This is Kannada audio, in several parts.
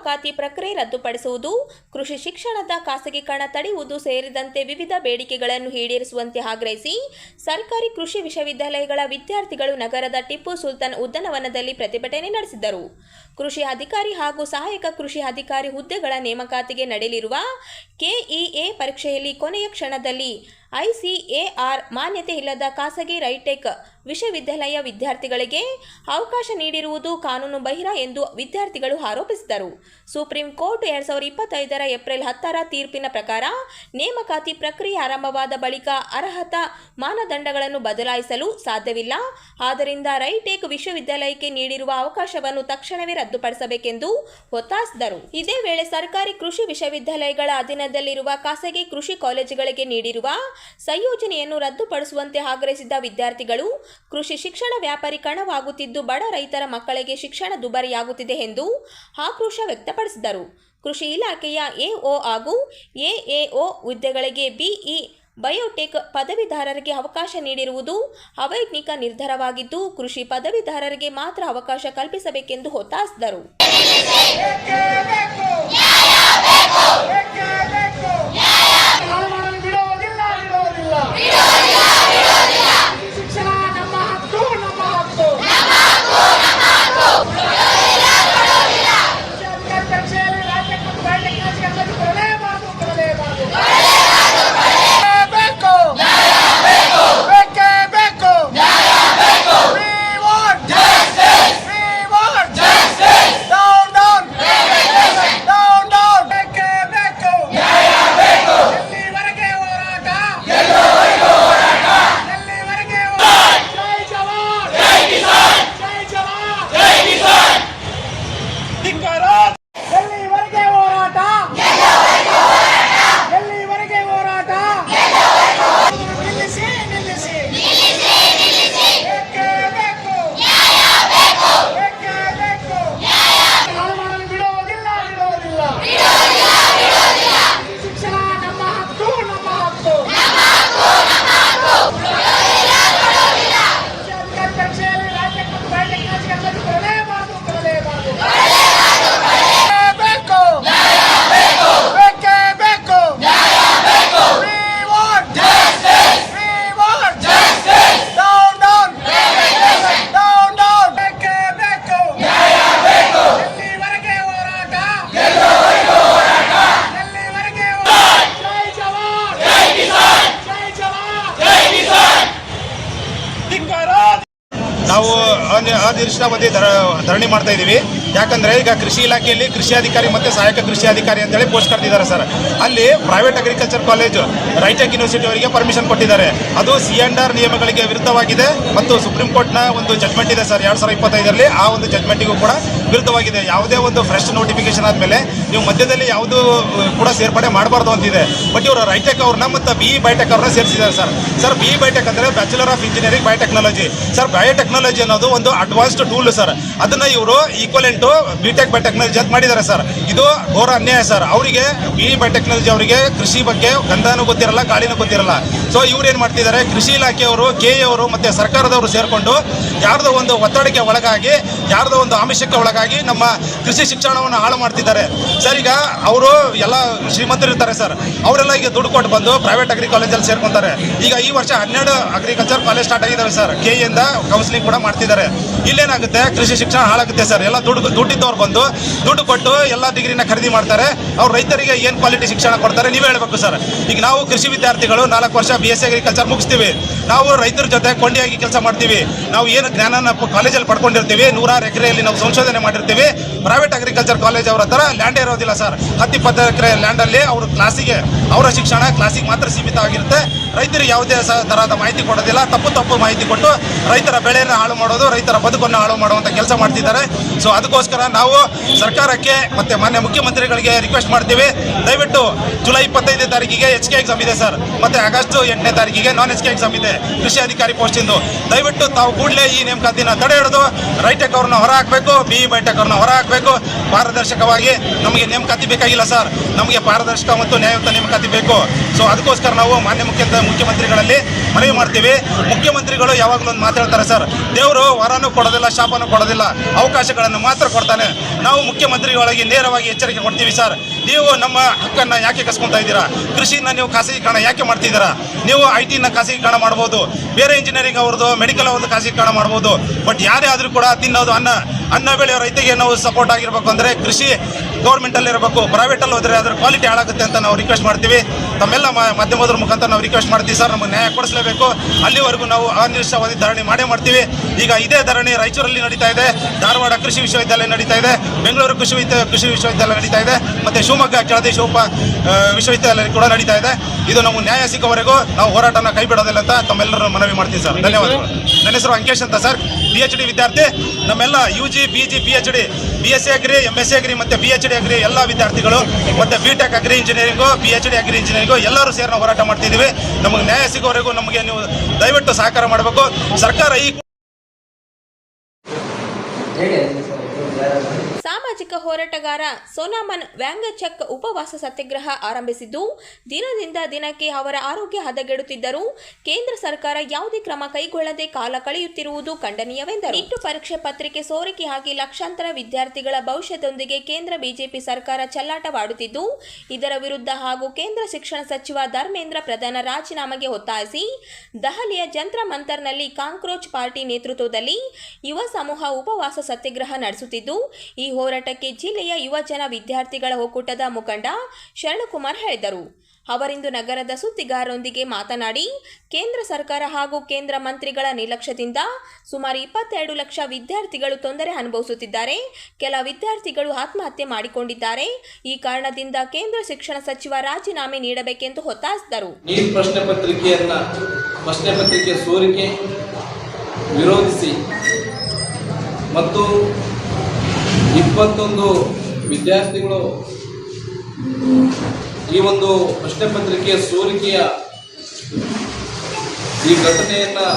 ನೇಮಕಾತಿ ಪ್ರಕ್ರಿಯೆ ರದ್ದುಪಡಿಸುವುದು, ಕೃಷಿ ಶಿಕ್ಷಣದ ಖಾಸಗೀಕರಣ ತಡೆಯುವುದು ಸೇರಿದಂತೆ ವಿವಿಧ ಬೇಡಿಕೆಗಳನ್ನು ಈಡೇರಿಸುವಂತೆ ಆಗ್ರಹಿಸಿ ಸರ್ಕಾರಿ ಕೃಷಿ ವಿಶ್ವವಿದ್ಯಾಲಯಗಳ ವಿದ್ಯಾರ್ಥಿಗಳು ನಗರದ ಟಿಪ್ಪು ಸುಲ್ತಾನ್ ಉದ್ಯಾನವನದಲ್ಲಿ ಪ್ರತಿಭಟನೆ ನಡೆಸಿದರು. ಕೃಷಿ ಅಧಿಕಾರಿ ಹಾಗೂ ಸಹಾಯಕ ಕೃಷಿ ಅಧಿಕಾರಿ ಹುದ್ದೆಗಳ ನೇಮಕಾತಿಗೆ ನಡೆಯಲಿರುವ ಕೆಇಎ ಪರೀಕ್ಷೆಯಲ್ಲಿ ಕೊನೆಯ ಕ್ಷಣದಲ್ಲಿ ICAR ಮಾನ್ಯತೆ ಇಲ್ಲದ ಖಾಸಗಿ ರೈಟೆಕ್ ವಿಶ್ವವಿದ್ಯಾಲಯ ವಿದ್ಯಾರ್ಥಿಗಳಿಗೆ ಅವಕಾಶ ನೀಡಿರುವುದು ಕಾನೂನು ಬಾಹಿರ ಎಂದು ವಿದ್ಯಾರ್ಥಿಗಳು ಆರೋಪಿಸಿದರು. ಸುಪ್ರೀಂ ಕೋರ್ಟ್ 2025 ಏಪ್ರಿಲ್ 10 ತೀರ್ಪಿನ ಪ್ರಕಾರ ನೇಮಕಾತಿ ಪ್ರಕ್ರಿಯೆ ಆರಂಭವಾದ ಬಳಿಕ ಅರ್ಹತಾ ಮಾನದಂಡಗಳನ್ನು ಬದಲಾಯಿಸಲು ಸಾಧ್ಯವಿಲ್ಲ. ಆದ್ದರಿಂದ ರೈಟೆಕ್ ವಿಶ್ವವಿದ್ಯಾಲಯಕ್ಕೆ ನೀಡಿರುವ ಅವಕಾಶವನ್ನು ತಕ್ಷಣವೇ ರದ್ದುಪಡಿಸಬೇಕೆಂದು ಒತ್ತಾಯಿಸಿದರು. ಇದೇ ವೇಳೆ ಸರ್ಕಾರಿ ಕೃಷಿ ವಿಶ್ವವಿದ್ಯಾಲಯಗಳ ಅಧೀನದಲ್ಲಿರುವ ಖಾಸಗಿ ಕೃಷಿ ಕಾಲೇಜುಗಳಿಗೆ ನೀಡಿರುವ ಸಂಯೋಜನೆಯನ್ನು ರದ್ದುಪಡಿಸುವಂತೆ ಆಗ್ರಹಿಸಿದ ವಿದ್ಯಾರ್ಥಿಗಳು ಕೃಷಿ ಶಿಕ್ಷಣ ವ್ಯಾಪಾರೀಕರಣವಾಗುತ್ತಿದ್ದು ಬಡ ರೈತರ ಮಕ್ಕಳಿಗೆ ಶಿಕ್ಷಣ ದುಬಾರಿಯಾಗುತ್ತಿದೆ ಎಂದು ಆಕ್ರೋಶ ವ್ಯಕ್ತಪಡಿಸಿದರು. ಕೃಷಿ ಇಲಾಖೆಯ AO ಹಾಗೂ AAO ಹುದ್ದೆಗಳಿಗೆ BE ಬಯೋಟೆಕ್ ಪದವೀಧರರಿಗೆ ಅವಕಾಶ ನೀಡಿರುವುದು ಅವೈಜ್ಞಾನಿಕ ನಿರ್ಧಾರವಾಗಿದ್ದು ಕೃಷಿ ಪದವೀಧರರಿಗೆ ಮಾತ್ರ ಅವಕಾಶ ಕಲ್ಪಿಸಬೇಕೆಂದು ಒತ್ತಾಯಿಸಿದರು. ನಾವು ಅನಿರ್ದಿಷ್ಟಾವಧಿ ಧರಣಿ ಮಾಡ್ತಾ ಇದ್ದೀವಿ. ಯಾಕಂದರೆ ಈಗ ಕೃಷಿ ಇಲಾಖೆಯಲ್ಲಿ ಕೃಷಿ ಅಧಿಕಾರಿ ಮತ್ತು ಸಹಾಯಕ ಕೃಷಿ ಅಧಿಕಾರಿ ಅಂತೇಳಿ ಪೋಸ್ಟ್ ಕರೆದಿದ್ದಾರೆ ಸರ್. ಅಲ್ಲಿ ಪ್ರೈವೇಟ್ ಅಗ್ರಿಕಲ್ಚರ್ ಕಾಲೇಜು ರೈಟೆಕ್ ಯೂನಿವರ್ಸಿಟಿ ಅವರಿಗೆ ಪರ್ಮಿಷನ್ ಕೊಟ್ಟಿದ್ದಾರೆ. ಅದು C&R ನಿಯಮಗಳಿಗೆ ವಿರುದ್ಧವಾಗಿದೆ ಮತ್ತು ಸುಪ್ರೀಂ ಕೋರ್ಟ್ನ ಒಂದು ಜಡ್ಜ್ಮೆಂಟ್ ಇದೆ ಸರ್ 2025ರಲ್ಲಿ. ಆ ಒಂದು ಜಡ್ಜ್ಮೆಂಟಿಗೂ ಕೂಡ ವಿರುದ್ಧವಾಗಿದೆ. ಯಾವುದೇ ಒಂದು ಫ್ರೆಶ್ ನೋಟಿಫಿಕೇಶನ್ ಆದಮೇಲೆ ನೀವು ಮಧ್ಯದಲ್ಲಿ ಯಾವುದು ಕೂಡ ಸೇರ್ಪಡೆ ಮಾಡಬಾರ್ದು ಅಂತಿದೆ. ಬಟ್ ಇವರು ರೈಟೆಕ್ ಅವ್ರನ್ನ ಮತ್ತು BE ಬಯೋಟೆಕ್ ಅವ್ರನ್ನ ಸೇರಿಸಿದ್ದಾರೆ ಸರ್. BE ಬಯೋಟೆಕ್ ಅಂದರೆ bachelor of engineering biotechnology sir. Biotechnology ಅನ್ನೋದು ಒಂದು ಅಡ್ವಾನ್ಸ್ಡ್ ಟೂಲ್ ಸರ್. ಅದನ್ನ ಇವರು ಈಕ್ವಲೆಂಟು BTech ಬಯೋಟೆಕ್ನಾಲಜಿ ಅಂತ ಮಾಡಿದ್ದಾರೆ ಸರ್. ಇದು ಘೋರ ಅನ್ಯಾಯ ಸರ್. ಅವರಿಗೆ BE ಬಯೋಟೆಕ್ನಾಲಜಿ ಅವರಿಗೆ ಕೃಷಿ ಬಗ್ಗೆ ಗಂಧನೂ ಗೊತ್ತಿರಲ್ಲ, ಗಾಳಿನೂ ಗೊತ್ತಿರಲ್ಲ. ಸೊ ಇವ್ರು ಏನು ಮಾಡ್ತಿದ್ದಾರೆ, ಕೃಷಿ ಇಲಾಖೆಯವರು, KE ಅವರು ಮತ್ತು ಸರ್ಕಾರದವರು ಸೇರಿಕೊಂಡು ಯಾರ್ದೋ ಒಂದು ಒತ್ತಡಕ್ಕೆ ಒಳಗಾಗಿ, ಯಾರ್ದೋ ಒಂದು ಆಮಿಷಕ್ಕೆ ಒಳಗಾಗಿ ನಮ್ಮ ಕೃಷಿ ಶಿಕ್ಷಣವನ್ನು ಹಾಳು ಮಾಡ್ತಿದ್ದಾರೆ ಸರ್. ಈಗ ಅವರು ಎಲ್ಲ ಶ್ರೀಮಂತರು ಇರ್ತಾರೆ ಸರ್. ಅವರೆಲ್ಲ ಈಗ ದುಡ್ಡು ಕೊಟ್ಟು ಬಂದು ಪ್ರೈವೇಟ್ ಅಗ್ರಿ ಕಾಲೇಜಲ್ಲಿ ಸೇರ್ಕೊಂತಾರೆ. ಈಗ ಈ ವರ್ಷ 12 ಅಗ್ರಿಕಲ್ಚರ್ ಕಾಲೇಜ್ ಸ್ಟಾರ್ಟ್ ಆಗಿದ್ದಾವೆ ಸರ್. KEಯಿಂದ ಕೌನ್ಸಿಲಿಂಗ್ ಕೂಡ ಮಾಡ್ತಿದ್ದಾರೆ. ಇಲ್ಲೇನಾಗುತ್ತೆ, ಕೃಷಿ ಶಿಕ್ಷಣ ಹಾಳಾಗುತ್ತೆ ಸರ್. ಎಲ್ಲ ದುಡ್ಡಿದ್ದವ್ರು ಬಂದು ದುಡ್ಡು ಕೊಟ್ಟು ಎಲ್ಲ ಡಿಗ್ರಿನ ಖರೀದಿ ಮಾಡ್ತಾರೆ. ಅವ್ರು ರೈತರಿಗೆ ಏನು ಕ್ವಾಲಿಟಿ ಶಿಕ್ಷಣ ಕೊಡ್ತಾರೆ ನೀವೇ ಹೇಳಬೇಕು ಸರ್. ಈಗ ನಾವು ಕೃಷಿ ವಿದ್ಯಾರ್ಥಿಗಳು 4 ವರ್ಷ BSc ಅಗ್ರಿಕಲ್ಚರ್ ಮುಗಿಸ್ತೀವಿ. ನಾವು ರೈತರ ಜೊತೆ ಕೊಂಡಿಯಾಗಿ ಕೆಲಸ ಮಾಡ್ತೀವಿ. ನಾವು ಏನು ಜ್ಞಾನನ ಕಾಲೇಜಲ್ಲಿ ಪಡ್ಕೊಂಡಿರ್ತೀವಿ, 100 ಎಕರೆಯಲ್ಲಿ ನಾವು ಸಂಶೋಧನೆ ಮಾಡಿರ್ತೀವಿ. ಪ್ರೈವೇಟ್ ಅಗ್ರಿಕಲ್ಚರ್ ಕಾಲೇಜ್ ಅವರ ಹತ್ರ ಲ್ಯಾಂಡ್ ಇರೋದಿಲ್ಲ ಸರ್. 10-20 ಎಕರೆ ಲ್ಯಾಂಡಲ್ಲಿ ಅವರು ಕ್ಲಾಸಿಗೆ, ಅವರ ಶಿಕ್ಷಣ ಕ್ಲಾಸಿಗೆ ಮಾತ್ರ ಸೀಮಿತ ಆಗಿರುತ್ತೆ. ರೈತರಿಗೆ ಯಾವುದೇ ತರಹದ ಮಾಹಿತಿ ಕೊಡೋದಿಲ್ಲ. ತಪ್ಪು ಮಾಹಿತಿ ಕೊಟ್ಟು ರೈತರ ಬೆಳೆಯನ್ನು ಹಾಳು ಮಾಡೋದು, ರೈತರ ಬದುಕನ್ನು ಹಾಳು ಮಾಡುವಂಥ ಕೆಲಸ ಮಾಡ್ತಿದ್ದಾರೆ. ಸೊ ಅದಕ್ಕೋಸ್ಕರ ನಾವು ಸರ್ಕಾರಕ್ಕೆ ಮತ್ತು ಮಾನ್ಯ ಮುಖ್ಯಮಂತ್ರಿಗಳಿಗೆ ರಿಕ್ವೆಸ್ಟ್ ಮಾಡ್ತೀವಿ, ದಯವಿಟ್ಟು ಜುಲೈ 25ನೇ ತಾರೀಕಿಗೆ HK ಎಕ್ಸಾಮ್ ಇದೆ ಸರ್. ಮತ್ತು ಆಗಸ್ಟ್ 8ನೇ ತಾರೀಕಿಗೆ ನಾನ್ HK ಎಕ್ಸಾಮ್ ಇದೆ ಕೃಷಿ ಅಧಿಕಾರಿ ಪೋಸ್ಟಿಂದು. ದಯವಿಟ್ಟು ತಾವು ಕೂಡಲೇ ಈ ನೇಮಕಾತಿನ ತಡೆ ಹಿಡಿದು ರೈಟೆಕ್ ಅವ್ರನ್ನ ಹೊರ ಹಾಕಬೇಕು, BE ಬಯೋಟೆಕ್ ಅವ್ರನ್ನ ಹೊರ ಹಾಕಬೇಕು. ಪಾರದರ್ಶಕವಾಗಿ ನಮಗೆ ನೇಮಕಾತಿ ಬೇಕಾಗಿಲ್ಲ ಸರ್. ನಮಗೆ ಪಾರದರ್ಶಕ ಮತ್ತು ನ್ಯಾಯಯುತ ನೇಮಕಾತಿ ಬೇಕು. ಸೊ ಅದಕ್ಕೋಸ್ಕರ ನಾವು ಮಾನ್ಯ ಮುಖ್ಯಮಂತ್ರಿಗಳಲ್ಲಿ ಮನವಿ ಮಾಡ್ತೀವಿ. ಮುಖ್ಯಮಂತ್ರಿಗಳು ಯಾವಾಗಲೂ ಒಂದು ಮಾತಾಡ್ತಾರೆ ಸರ್, ದೇವರು ವರನೂ ಕೊಡೋದಿಲ್ಲ, ಶಾಪನೂ ಕೊಡೋದಿಲ್ಲ, ಅವಕಾಶಗಳನ್ನು ಮಾತ್ರ ಕೊಡ್ತಾನೆ. ನಾವು ಮುಖ್ಯಮಂತ್ರಿಗಳಿಗೆ ನೇರವಾಗಿ ಎಚ್ಚರಿಕೆ ಕೊಡ್ತೀವಿ ಸರ್, ನೀವು ನಮ್ಮ ಹಕ್ಕನ್ನು ಯಾಕೆ ಕಸ್ಕೊತಾ ಇದ್ದೀರಾ? ಕೃಷಿನ ನೀವು ಖಾಸಗೀಕರಣ ಯಾಕೆ ಮಾಡ್ತಿದ್ದೀರಾ? ನೀವು IT ನ ಖಾಸಗೀಕರಣ ಮಾಡ್ಬೋದು, ಬೇರೆ ಇಂಜಿನಿಯರಿಂಗ್ ಅವ್ರದ್ದು ಮೆಡಿಕಲ್ ಅವ್ರದ್ದು ಖಾಸಗೀಕರಣ ಮಾಡ್ಬೋದು, ಬಟ್ ಯಾರೇ ಆದರೂ ಕೂಡ ತಿನ್ನೋದು ಅನ್ನ ಬೆಳೆಯೋ ರೈತರಿಗೆ ನಾವು ಸಪೋರ್ಟ್ ಆಗಿರಬೇಕು. ಅಂದರೆ ಕೃಷಿ ಗೌರ್ಮೆಂಟಲ್ಲಿ ಇರಬೇಕು, ಪ್ರೈವೇಟಲ್ಲಿ ಹೋದರೆ ಅದರ ಕ್ವಾಲಿಟಿ ಹಾಳಾಗುತ್ತೆ ಅಂತ ನಾವು ರಿಕ್ವೆಸ್ಟ್ ಮಾಡ್ತೀವಿ. ತಮ್ಮೆಲ್ಲ ಮಾಧ್ಯಮದ ಮುಖಾಂತರ ನಾವು ರಿಕ್ವೆಸ್ಟ್ ಮಾಡ್ತೀವಿ ಸರ್, ನಮಗೆ ನ್ಯಾಯ ಕೊಡಿಸಲೇಬೇಕು. ಅಲ್ಲಿವರೆಗೂ ನಾವು ಅನಿರ್ದಿಷ್ಟಾವಧಿ ಧರಣಿ ಮಾಡೇ ಮಾಡ್ತೀವಿ. ಈಗ ಇದೇ ಧರಣಿ ರಾಯಚೂರಲ್ಲಿ ನಡೀತಾ ಇದೆ, ಧಾರವಾಡ ಕೃಷಿ ವಿಶ್ವವಿದ್ಯಾಲಯ ನಡೀತಾ ಇದೆ, ಬೆಂಗಳೂರು ಕೃಷಿ ವಿಶ್ವವಿದ್ಯಾಲಯ ನಡೀತಾ ಇದೆ, ಮತ್ತು ಶಿವಮೊಗ್ಗ ಕೆಳದಿ ವಿಶ್ವವಿದ್ಯಾಲಯ ಕೂಡ ನಡೀತಾ ಇದೆ. ಇದು ನಮಗೆ ನ್ಯಾಯ ಸಿಗೋವರೆಗೂ ನಾವು ಹೋರಾಟನ ಕೈ ಬಿಡೋದಿಲ್ಲ ಅಂತ ತಮ್ಮೆಲ್ಲರೂ ಮನವಿ ಮಾಡ್ತೀವಿ ಸರ್. ಧನ್ಯವಾದಗಳು. ನನ್ನ ಹೆಸರು ಅಂಕೇಶ್ ಅಂತ ಸರ್, PhD ವಿದ್ಯಾರ್ಥಿ. ನಮ್ಮೆಲ್ಲ UG PG PhD BSc agri, MSc agri ಮತ್ತು PhD ಅಗ್ರಿ ಎಲ್ಲ ವಿದ್ಯಾರ್ಥಿಗಳು ಮತ್ತು BTech agri engineering, PhD agri engineering ಎಲ್ಲರೂ ಸೇರಿ ನಾವು ಹೋರಾಟ ಮಾಡ್ತಿದ್ದೀವಿ. ನಮಗೆ ನ್ಯಾಯ ಸಿಗೋವರೆಗೂ ನಮಗೆ ನೀವು ದಯವಿಟ್ಟು ಸಹಕಾರ ಮಾಡಬೇಕು. ಸರ್ಕಾರ ಈ ಸಾಮಾಜಿಕ ಹೋರಾಟಗಾರ ಸೋನಾಮನ್ ವ್ಯಾಂಗಚಕ್ ಉಪವಾಸ ಸತ್ಯಾಗ್ರಹ ಆರಂಭಿಸಿದ್ದು, ದಿನದಿಂದ ದಿನಕ್ಕೆ ಅವರ ಆರೋಗ್ಯ ಹದಗೆಡುತ್ತಿದ್ದರೂ ಕೇಂದ್ರ ಸರ್ಕಾರ ಯಾವುದೇ ಕ್ರಮ ಕೈಗೊಳ್ಳದೆ ಕಾಲ ಕಳೆಯುತ್ತಿರುವುದು ಖಂಡನೀಯವೆಂದರು. ನೀಟ್ ಪರೀಕ್ಷೆ ಪತ್ರಿಕೆ ಸೋರಿಕೆಯಾಗಿ ಲಕ್ಷಾಂತರ ವಿದ್ಯಾರ್ಥಿಗಳ ಭವಿಷ್ಯದೊಂದಿಗೆ ಕೇಂದ್ರ ಬಿಜೆಪಿ ಸರ್ಕಾರ ಚೆಲ್ಲಾಟವಾಡುತ್ತಿದ್ದು, ಇದರ ವಿರುದ್ಧ ಹಾಗೂ ಕೇಂದ್ರ ಶಿಕ್ಷಣ ಸಚಿವ ಧರ್ಮೇಂದ್ರ ಪ್ರಧಾನ ರಾಜೀನಾಮೆಗೆ ಒತ್ತಾಯಿಸಿ ದೆಹಲಿಯ ಜಂತ್ರ ಮಂತರ್ನಲ್ಲಿ ಕಾಂಕ್ರೋಚ್ ಪಾರ್ಟಿ ನೇತೃತ್ವದಲ್ಲಿ ಯುವ ಸಮೂಹ ಉಪವಾಸ ಸತ್ಯಾಗ್ರಹ ನಡೆಸುತ್ತಿದ್ದು, ಈ ಹೋರಾಟಕ್ಕೆ ಜಿಲ್ಲೆಯ ಯುವಜನ ವಿದ್ಯಾರ್ಥಿಗಳ ಒಕ್ಕೂಟದ ಮುಖಂಡ ಶರಣಕುಮಾರ್ ಹೇಳಿದರು. ಅವರಿಂದು ನಗರದ ಸುದ್ದಿಗಾರರೊಂದಿಗೆ ಮಾತನಾಡಿ, ಕೇಂದ್ರ ಸರ್ಕಾರ ಹಾಗೂ ಕೇಂದ್ರ ಮಂತ್ರಿಗಳ ನಿರ್ಲಕ್ಷ್ಯದಿಂದ ಸುಮಾರು 22 ಲಕ್ಷ ವಿದ್ಯಾರ್ಥಿಗಳು ತೊಂದರೆ ಅನುಭವಿಸುತ್ತಿದ್ದಾರೆ. ಕೆಲ ವಿದ್ಯಾರ್ಥಿಗಳು ಆತ್ಮಹತ್ಯೆ ಮಾಡಿಕೊಂಡಿದ್ದಾರೆ. ಈ ಕಾರಣದಿಂದ ಕೇಂದ್ರ ಶಿಕ್ಷಣ ಸಚಿವ ರಾಜೀನಾಮೆ ನೀಡಬೇಕೆಂದು ಒತ್ತಾಯಿಸಿದರು. ನೀಟ್ ಪ್ರಶ್ನೆ ಪತ್ರಿಕೆ ಸೋರಿಕೆ ವಿರೋಧಿಸಿ ಮತ್ತು 21 ವಿದ್ಯಾರ್ಥಿಗಳು ಈ ಒಂದು ಪ್ರಶ್ನೆ ಪತ್ರಿಕೆಯ ಸೋರಿಕೆಯ ಈ ಘಟನೆಯನ್ನು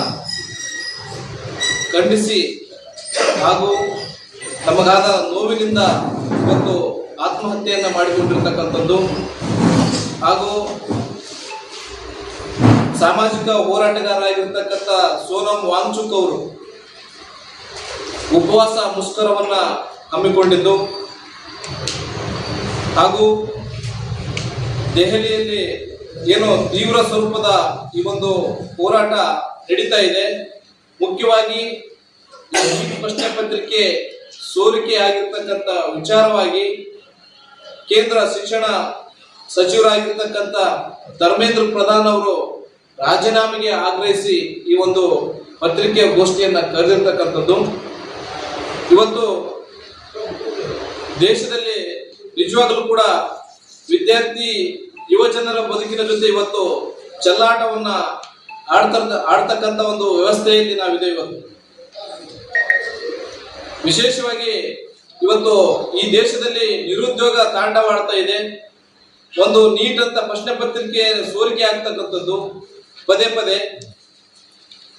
ಖಂಡಿಸಿ ಹಾಗೂ ನಮಗಾದ ನೋವಿನಿಂದ ಇವತ್ತು ಆತ್ಮಹತ್ಯೆಯನ್ನು ಮಾಡಿಕೊಂಡಿರ್ತಕ್ಕಂಥದ್ದು ಹಾಗೂ ಸಾಮಾಜಿಕ ಹೋರಾಟಗಾರರಾಗಿರ್ತಕ್ಕಂಥ ಸೋನಮ್ ವಾಂಗ್ಚುಕ್ ಅವರು ಉಪವಾಸ ಮುಷ್ಕರವನ್ನು ಹಮ್ಮಿಕೊಂಡಿದ್ದು ಹಾಗೂ ದೆಹಲಿಯಲ್ಲಿ ಏನೋ ತೀವ್ರ ಸ್ವರೂಪದ ಈ ಒಂದು ಹೋರಾಟ ನಡೀತಾ ಇದೆ. ಮುಖ್ಯವಾಗಿ ಈ ಪ್ರಶ್ನೆ ಪತ್ರಿಕೆ ಸೋರಿಕೆ ಆಗಿರ್ತಕ್ಕಂಥ ವಿಚಾರವಾಗಿ ಕೇಂದ್ರ ಶಿಕ್ಷಣ ಸಚಿವರಾಗಿರ್ತಕ್ಕಂಥ ಧರ್ಮೇಂದ್ರ ಪ್ರಧಾನ್ ಅವರು ರಾಜೀನಾಮೆಗೆ ಆಗ್ರಹಿಸಿ ಈ ಒಂದು ಪತ್ರಿಕೆಯ ಗೋಷ್ಠಿಯನ್ನು ಕರೆದಿರ್ತಕ್ಕಂಥದ್ದು. ಇವತ್ತು ದೇಶದಲ್ಲಿ ನಿಜವಾಗಲೂ ಕೂಡ ವಿದ್ಯಾರ್ಥಿ ಯುವಜನರ ಬದುಕಿನ ಜೊತೆ ಇವತ್ತು ಚೆಲ್ಲಾಟವನ್ನ ಆಡ್ತಕ್ಕಂಥ ಒಂದು ವ್ಯವಸ್ಥೆಯಲ್ಲಿ ನಾವಿದೆ. ಇವತ್ತು ವಿಶೇಷವಾಗಿ ಇವತ್ತು ಈ ದೇಶದಲ್ಲಿ ನಿರುದ್ಯೋಗ ತಾಂಡವಾಡ್ತಾ ಇದೆ. ಒಂದು ನೀಟ್ ಅಂತ ಪ್ರಶ್ನೆ ಪತ್ರಿಕೆ ಸೋರಿಕೆ ಆಗ್ತಕ್ಕಂಥದ್ದು ಪದೇ ಪದೇ.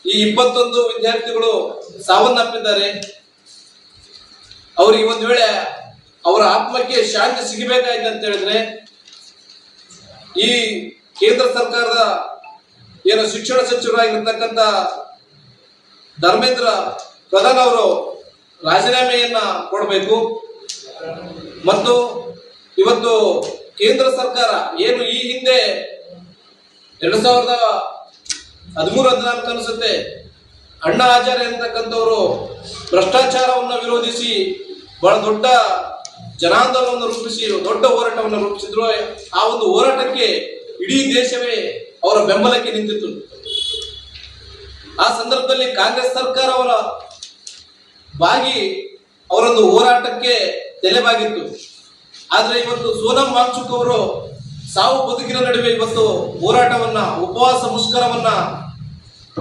ಈ 21 ವಿದ್ಯಾರ್ಥಿಗಳು ಸಾವನ್ನಪ್ಪಿದ್ದಾರೆ. ಅವರಿಗೆ ಒಂದು ವೇಳೆ ಅವರ ಆತ್ಮಕ್ಕೆ ಶಾಂತಿ ಸಿಗಬೇಕಾಯ್ತು ಅಂತ ಹೇಳಿದ್ರೆ ಈ ಕೇಂದ್ರ ಸರ್ಕಾರದ ಏನು ಶಿಕ್ಷಣ ಸಚಿವರಾಗಿರ್ತಕ್ಕಂಥ ಧರ್ಮೇಂದ್ರ ಪ್ರಧಾನ್ ಅವರು ರಾಜೀನಾಮೆಯನ್ನ ಕೊಡಬೇಕು. ಮತ್ತು ಇವತ್ತು ಕೇಂದ್ರ ಸರ್ಕಾರ ಏನು ಈ ಹಿಂದೆ 2013-14 ಅನಿಸುತ್ತೆ ಅಣ್ಣಾ ಹಜಾರೆ ಅಂತಕ್ಕಂಥವರು ಭ್ರಷ್ಟಾಚಾರವನ್ನು ವಿರೋಧಿಸಿ ಬಹಳ ದೊಡ್ಡ ಜನಾಂದೋಲನವನ್ನು ರೂಪಿಸಿ ದೊಡ್ಡ ಹೋರಾಟವನ್ನು ರೂಪಿಸಿದ್ರು. ಆ ಒಂದು ಹೋರಾಟಕ್ಕೆ ಇಡೀ ದೇಶವೇ ಅವರ ಬೆಂಬಲಕ್ಕೆ ನಿಂತಿತ್ತು. ಆ ಸಂದರ್ಭದಲ್ಲಿ ಕಾಂಗ್ರೆಸ್ ಸರ್ಕಾರ ಅವರ ಬಾಗಿ ಅವರೊಂದು ಹೋರಾಟಕ್ಕೆ ತಲೆಬಾಗಿತ್ತು. ಆದ್ರೆ ಇವತ್ತು ಸೋನಮ್ ವಾಂಗ್ಚುಕ್ ಅವರು ಸಾವು ಬದುಕಿನ ನಡುವೆ ಇವತ್ತು ಹೋರಾಟವನ್ನ ಉಪವಾಸ ಮುಷ್ಕರವನ್ನ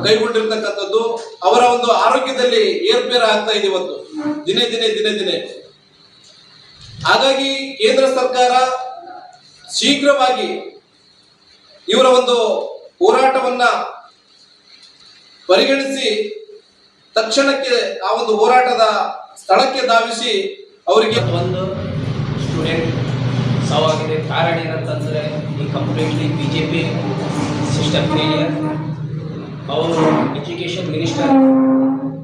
ಕೈಗೊಂಡಿರ್ತಕ್ಕಂಥದ್ದು. ಅವರ ಒಂದು ಆರೋಗ್ಯದಲ್ಲಿ ಏರ್ಪೇರು ಆಗ್ತಾ ಇದೆ ಇವತ್ತು ದಿನೇ ದಿನೇ. ಹಾಗಾಗಿ ಕೇಂದ್ರ ಸರ್ಕಾರ ಶೀಘ್ರವಾಗಿ ಇವರ ಒಂದು ಹೋರಾಟವನ್ನ ಪರಿಗಣಿಸಿ ತಕ್ಷಣಕ್ಕೆ ಆ ಒಂದು ಹೋರಾಟದ ಸ್ಥಳಕ್ಕೆ ಧಾವಿಸಿ ಅವರಿಗೆ ಒಂದು ಸ್ಟೂಡೆಂಟ್ ಸಾವಾಗಿದೆ. ಕಾರಣ ಏನಂತಂದ್ರೆ ಈ ಕಂಪ್ಲೀಟ್ಲಿ ಬಿಜೆಪಿ ಸಿಸ್ಟಮ್ ಫೇಲಿಯರ್. ಅವರು ಎಜುಕೇಷನ್ ಮಿನಿಸ್ಟರ್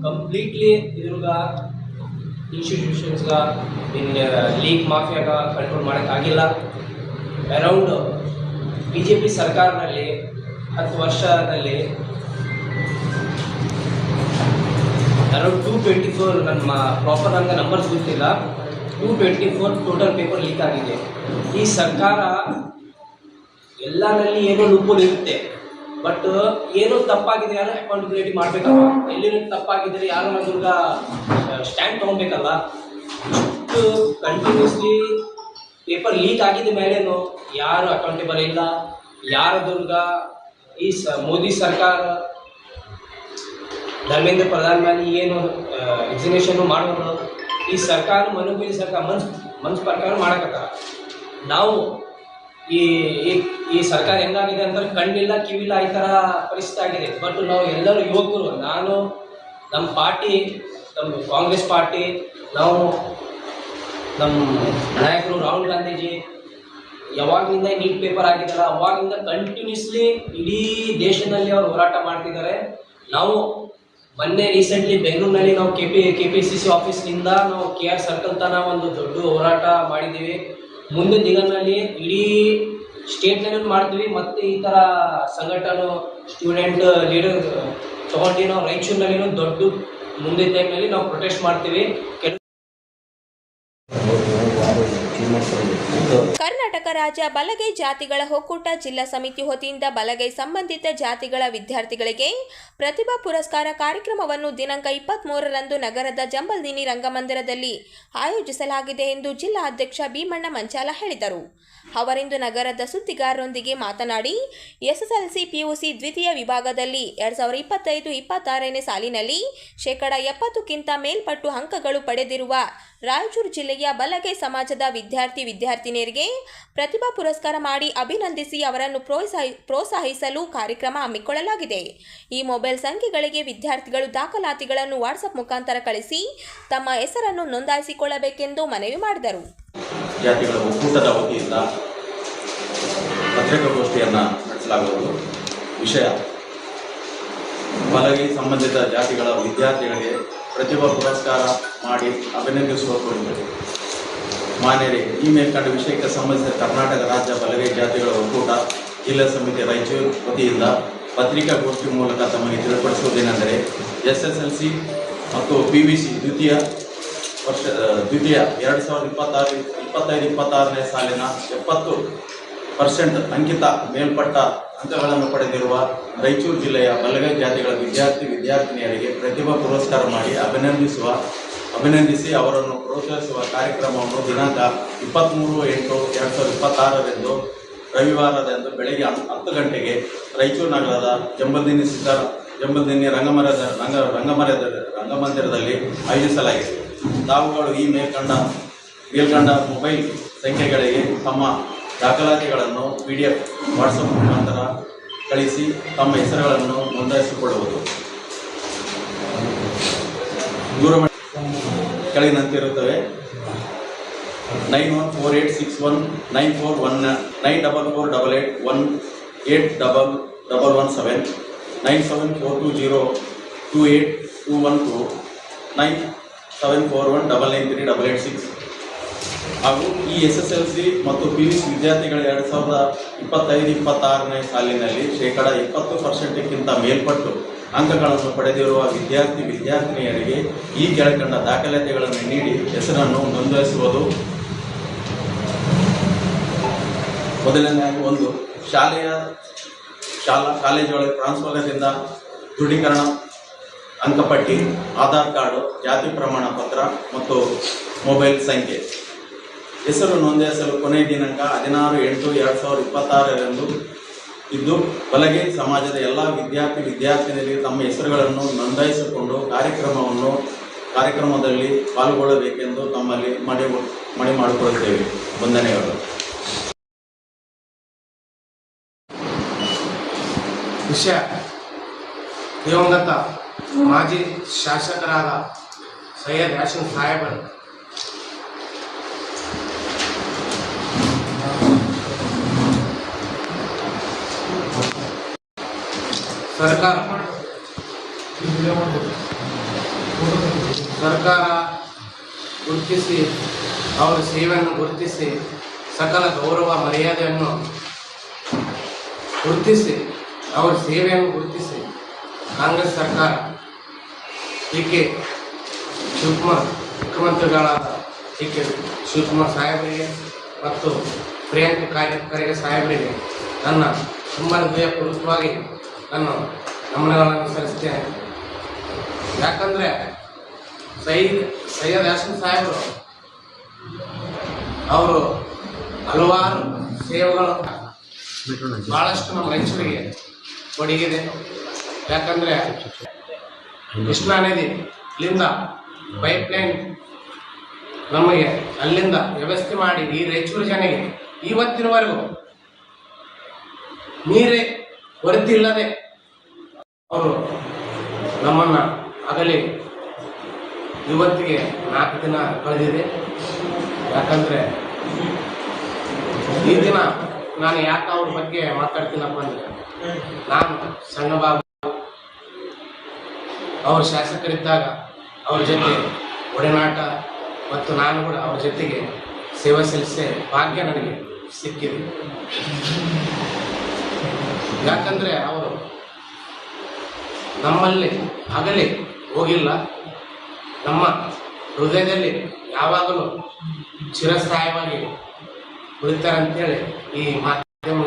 ಕಂಪ್ಲೀಟ್ಲಿ ಇದ್ರಾಗ ಇನ್ಸ್ಟಿಟ್ಯೂಷನ್ಸ್ಗೆ ಇನ್ನು ಲೀಗ್ ಮಾಫಿಯಾಗ ಕಂಟ್ರೋಲ್ ಮಾಡೋಕ್ಕಾಗಿಲ್ಲ. ಅರೌಂಡ್ BJP ಸರ್ಕಾರದಲ್ಲಿ 10 ವರ್ಷದಲ್ಲಿ ಅರೌಂಡ್ 224, ನನ್ನ ಪ್ರಾಪರ್ ನನಗೆ ನಂಬರ್ಸ್ ಗೊತ್ತಿಲ್ಲ, 224 ಟೋಟಲ್ ಪೇಪರ್ ಲೀಕ್ ಆಗಿದೆ. ಈ ಸರ್ಕಾರ ಎಲ್ಲರಲ್ಲಿ ಏನೋ ಲೂಪೋಲ್ ಇರುತ್ತೆ, ಬಟ್ ಏನೋ ತಪ್ಪಾಗಿದೆ ಯಾರು ಅಕೌಂಟಬಿಲಿಟಿ ಮಾಡಬೇಕಲ್ಲ. ಎಲ್ಲಿನೂ ತಪ್ಪಾಗಿದ್ರೆ ಯಾರು ಅದ್ರಾಗ ಸ್ಟ್ಯಾಂಡ್ ತೊಗೊಬೇಕಲ್ಲ. ಇಷ್ಟು ಕಂಟಿನ್ಯೂಸ್ಲಿ ಪೇಪರ್ ಲೀಕ್ ಆಗಿದ ಮೇಲೇನು ಯಾರು ಅಕೌಂಟೇಬಲ್ ಇಲ್ಲ. ಯಾರದ್ರಾಗ ಈ ಮೋದಿ ಸರ್ಕಾರ ಧರ್ಮೇಂದ್ರ ಪ್ರಧಾನ್ ಮಾಡಿ ಏನು ಎಕ್ಸಿನೇಷನ್ನು ಮಾಡೋದು, ಈ ಸರ್ಕಾರ ಮನುಕೂಲಿ ಸರ್ಕಾರ ಮನ್ಸ್ ಪ್ರಕಾರ ಮಾಡಕತ್ತಾರ. ನಾವು ಈ ಸರ್ಕಾರ ಹೆಂಗಾಗಿದೆ ಅಂತ ಕಣ್ಣಿಲ್ಲ ಕಿವಿಲ್ಲ ಈ ಥರ ಪರಿಸ್ಥಿತಿ ಆಗಿದೆ. ಬಟ್ ನಾವು ಎಲ್ಲರೂ ಯುವಕರು, ನಾನು ನಮ್ಮ ಪಾರ್ಟಿ, ನಮ್ಮ ಕಾಂಗ್ರೆಸ್ ಪಾರ್ಟಿ, ನಾವು ನಮ್ಮ ನಾಯಕರು ರಾಹುಲ್ ಗಾಂಧೀಜಿ ಯಾವಾಗಿನಿಂದ ನೀಟ್ ಪೇಪರ್ ಆಗಿದ್ದಲ್ಲ ಅವಾಗಿಂದ ಕಂಟಿನ್ಯೂಸ್ಲಿ ಇಡೀ ದೇಶದಲ್ಲಿ ಅವರು ಹೋರಾಟ ಮಾಡ್ತಿದ್ದಾರೆ. ನಾವು ಮೊನ್ನೆ ರೀಸೆಂಟ್ಲಿ ಬೆಂಗಳೂರಿನಲ್ಲಿ ನಾವು KPCC ಆಫೀಸ್ನಿಂದ ನಾವು KR ಸರ್ಕಲ್ ತನಕ ಒಂದು ದೊಡ್ಡ ಹೋರಾಟ ಮಾಡಿದ್ದೀವಿ. ಮುಂದಿನ ದಿನಗಳಲ್ಲಿ ಇಡೀ ಸ್ಟೇಟ್ನಲ್ಲಿ ಮಾಡ್ತೀವಿ. ಮತ್ತು ಈ ಥರ ಸಂಘಟನೆ ಸ್ಟೂಡೆಂಟ್ ಲೀಡರ್ ತೊಗೊಂಡು ನಾವು ರಾಯಚೂರಿನಲ್ಲಿ ದೊಡ್ಡ ಮುಂದಿನ ಟೈಮ್ನಲ್ಲಿ ನಾವು ಪ್ರೊಟೆಸ್ಟ್ ಮಾಡ್ತೀವಿ. ಕರ್ನಾಟಕ ರಾಜ್ಯ ಬಲಗೈ ಜಾತಿಗಳ ಒಕ್ಕೂಟ ಜಿಲ್ಲಾ ಸಮಿತಿ ವತಿಯಿಂದ ಬಲಗೈ ಸಂಬಂಧಿತ ಜಾತಿಗಳ ವಿದ್ಯಾರ್ಥಿಗಳಿಗೆ ಪ್ರತಿಭಾ ಪುರಸ್ಕಾರ ಕಾರ್ಯಕ್ರಮವನ್ನು ದಿನಾಂಕ 23ರಂದು ನಗರದ ಜಂಬಲ್ದಿನ್ನಿ ರಂಗಮಂದಿರದಲ್ಲಿ ಆಯೋಜಿಸಲಾಗಿದೆ ಎಂದು ಜಿಲ್ಲಾ ಅಧ್ಯಕ್ಷ ಭೀಮಣ್ಣ ಮಂಚಾಲ ಹೇಳಿದರು. ಅವರಿಂದು ನಗರದ ಸುದ್ದಿಗಾರರೊಂದಿಗೆ ಮಾತನಾಡಿ SSLC PUC ದ್ವಿತೀಯ ವಿಭಾಗದಲ್ಲಿ 2025-26ನೇ ಸಾಲಿನಲ್ಲಿ 70%ಕ್ಕಿಂತ ಮೇಲ್ಪಟ್ಟು ಅಂಕಗಳು ಪಡೆದಿರುವ ರಾಯಚೂರು ಜಿಲ್ಲೆಯ ಬಲಗೈ ಸಮಾಜದ ವಿದ್ಯಾರ್ಥಿನಿಯರಿಗೆ ಪ್ರತಿಭಾ ಪುರಸ್ಕಾರ ಮಾಡಿ ಅಭಿನಂದಿಸಿ ಅವರನ್ನು ಪ್ರೋತ್ಸಾಹಿಸಲು ಕಾರ್ಯಕ್ರಮ ಹಮ್ಮಿಕೊಳ್ಳಲಾಗಿದೆ. ಈ ಮೊಬೈಲ್ ಸಂಖ್ಯೆಗಳಿಗೆ ವಿದ್ಯಾರ್ಥಿಗಳು ದಾಖಲಾತಿಗಳನ್ನು ವಾಟ್ಸಪ್ ಮುಖಾಂತರ ಕಳಿಸಿ ತಮ್ಮ ಹೆಸರನ್ನು ನೋಂದಾಯಿಸಿಕೊಳ್ಳಬೇಕೆಂದು ಮನವಿ ಮಾಡಿದರು. ಜಾತಿಗಳ ಒಕ್ಕೂಟದ ವತಿಯಿಂದ ಪತ್ರಿಕಾಗೋಷ್ಠಿಯನ್ನು ನಡೆಸಲಾಗುವುದು. ವಿಷಯ ಬಲಗೈ ಸಂಬಂಧಿತ ಜಾತಿಗಳ ವಿದ್ಯಾರ್ಥಿಗಳಿಗೆ ಪ್ರತಿಭಾ ಪುರಸ್ಕಾರ ಮಾಡಿ ಅಭಿನಂದಿಸುವ ಕುರಿತು ಮಾನ್ಯರೇ, ಈ ಮೇಲ್ಕಂಡ ವಿಷಯಕ್ಕೆ ಸಂಬಂಧಿಸಿದ ಕರ್ನಾಟಕ ರಾಜ್ಯ ಬಲಗೈ ಜಾತಿಗಳ ಒಕ್ಕೂಟ ಜಿಲ್ಲಾ ಸಮಿತಿ ರಾಯಚೂರು ವತಿಯಿಂದ ಪತ್ರಿಕಾಗೋಷ್ಠಿ ಮೂಲಕ ತಮಗೆ ತಿಳಿಪಡಿಸುವುದೇನೆಂದರೆ SSLC ಮತ್ತು PVC ದ್ವಿತೀಯ 2025-26ನೇ ಸಾಲಿನ 70% ಅಂಕಿತ ಮೇಲ್ಪಟ್ಟ ಅಂಕಗಳನ್ನು ಪಡೆದಿರುವ ರಾಯಚೂರು ಜಿಲ್ಲೆಯ ಬಲಗೈ ಜಾತಿಗಳ ವಿದ್ಯಾರ್ಥಿನಿಯರಿಗೆ ಪ್ರತಿಭಾ ಪುರಸ್ಕಾರ ಮಾಡಿ ಅಭಿನಂದಿಸಿ ಅವರನ್ನು ಪ್ರೋತ್ಸಾಹಿಸುವ ಕಾರ್ಯಕ್ರಮವನ್ನು ದಿನಾಂಕ 23/8/2026 ರವಿವಾರದಂದು ಬೆಳಗ್ಗೆ 10 ಗಂಟೆಗೆ ರಾಯಚೂರು ನಗರದ ಜಂಬಲ್ದಿನ್ನಿ ರಂಗಮಂದಿರದಲ್ಲಿ ಆಯೋಜಿಸಲಾಗಿದೆ. ತಾವುಗಳು ಈ ಮೇಲ್ಕಂಡ ಮೊಬೈಲ್ ಸಂಖ್ಯೆಗಳಿಗೆ ತಮ್ಮ ದಾಖಲಾತಿಗಳನ್ನು PDF ವಾಟ್ಸಪ್ ಮುಖಾಂತರ ಕಳಿಸಿ ತಮ್ಮ ಹೆಸರುಗಳನ್ನು ನೋಂದಾಯಿಸಿಕೊಳ್ಳುವುದು. ದೂರವಾಣಿ ಕೆಳಗಿನಂತಿರುತ್ತವೆ: 9148619419 9448818117 9742028212 9741993886 ಹಾಗೂ ಈ SSLC ಮತ್ತು PUC ವಿದ್ಯಾರ್ಥಿಗಳ 2025-26ನೇ ಸಾಲಿನಲ್ಲಿ 70%ಕ್ಕಿಂತ ಮೇಲ್ಪಟ್ಟು ಅಂಕಗಳನ್ನು ಪಡೆದಿರುವ ವಿದ್ಯಾರ್ಥಿನಿಯರಿಗೆ ಈ ಕೆಳಕಂಡ ದಾಖಲಾತಿಗಳನ್ನು ನೀಡಿ ಹೆಸರನ್ನು ನೋಂದಾಯಿಸುವುದು. ಮೊದಲನೆಯಾಗಿ 1. ಕಾಲೇಜುಗಳ ಟ್ರಾನ್ಸ್ಫರ್ದಿಂದ ದೃಢೀಕರಣ ಅಂಕಪಟ್ಟಿ, ಆಧಾರ್ ಕಾರ್ಡು, ಜಾತಿ ಪ್ರಮಾಣ ಪತ್ರ ಮತ್ತು ಮೊಬೈಲ್ ಸಂಖ್ಯೆ. ಹೆಸರು ನೋಂದಾಯಿಸಲು ಕೊನೆಯ ದಿನಾಂಕ 16/8/2026 ಇದ್ದು ಬಲಗೈ ಸಮಾಜದ ಎಲ್ಲ ವಿದ್ಯಾರ್ಥಿನಿಯರಿಗೆ ತಮ್ಮ ಹೆಸರುಗಳನ್ನು ನೋಂದಾಯಿಸಿಕೊಂಡು ಕಾರ್ಯಕ್ರಮದಲ್ಲಿ ಪಾಲ್ಗೊಳ್ಳಬೇಕೆಂದು ತಮ್ಮಲ್ಲಿ ಮನವಿ ಮಾಡಿಕೊಳ್ಳುತ್ತೇವೆ. ವಂದನೆಗಳು. ವಿಷಯ: ದಿವಂಗತ ಮಾಜಿ ಶಾಸಕರಾದ ಸೈಯದ್ ಯಾಸಿನ್ ಸಾಹೇಬರು ಸರ್ಕಾರ ಗುರುತಿಸಿ ಅವರ ಸೇವೆಯನ್ನು ಗುರುತಿಸಿ ಸಕಲ ಗೌರವ ಮರ್ಯಾದೆಯನ್ನು ಗುರುತಿಸಿ ಅವರ ಸೇವೆಯನ್ನು ಗುರುತಿಸಿ ಕಾಂಗ್ರೆಸ್ ಸರ್ಕಾರ ಕೆ ಶಿವಕುಮಾರ್ ಮುಖ್ಯಮಂತ್ರಿಗಳಾದ ಕೆ ಶಿವಕುಮಾರ್ ಸಾಹೇಬರಿಗೆ ಮತ್ತು ಪ್ರಿಯಾಂಕ ಖರ್ಗೆ ಸಾಹೇಬರಿಗೆ ನನ್ನ ತುಂಬ ಹೃದಯಪೂರ್ವಕವಾಗಿ ನಾನು ನಮನಗಳನ್ನು ಸಲ್ಲಿಸ್ತೇನೆ. ಯಾಕಂದರೆ ಸೈಯದ್ ಯಾಸಿನ್ ಸಾಹೇಬರು ಅವರು ಹಲವಾರು ಸೇವೆಗಳು ಭಾಳಷ್ಟು ನಮ್ಮ ರೈತರಿಗೆ ಕೊಡುಗಿದೆ. ಯಾಕಂದರೆ ಕೃಷ್ಣಾ ನದಿಯಿಂದ ಪೈಪ್ಲೈನ್ ನಮಗೆ ಅಲ್ಲಿಂದ ವ್ಯವಸ್ಥೆ ಮಾಡಿ ಈ ರಾಯಚೂರು ಜನಗೆ ಇವತ್ತಿನವರೆಗೂ ನೀರೇ ಕೊರತಿಲ್ಲದೆ ಅವರು ನಮ್ಮನ್ನು ಅಗಲಿ ಇವತ್ತಿಗೆ 4 ದಿನ ಕಳೆದಿದೆ. ಯಾಕಂದರೆ ಈ ದಿನ ನಾನು ಯಾಕೆ ಅವ್ರ ಬಗ್ಗೆ ಮಾತಾಡ್ತೀನಪ್ಪ ಅಂದರೆ, ನಾನು ಸಣ್ಣ ಬಾಬು ಅವರು ಶಾಸಕರಿದ್ದಾಗ ಅವ್ರ ಜೊತೆ ಒಡನಾಟ ಮತ್ತು ನಾನು ಕೂಡ ಅವ್ರ ಜೊತೆಗೆ ಸೇವೆ ಸಲ್ಲಿಸೇ ಭಾಗ್ಯ ನನಗೆ ಸಿಕ್ಕಿದೆ. ಯಾಕಂದರೆ ಅವರು ನಮ್ಮಲ್ಲಿ ಅಗಲಿ ಹೋಗಿಲ್ಲ, ನಮ್ಮ ಹೃದಯದಲ್ಲಿ ಯಾವಾಗಲೂ ಚಿರಸ್ಥಾಯವಾಗಿ ಉಳಿತಾರೆ ಅಂತೇಳಿ ಈ ಮಾಧ್ಯಮ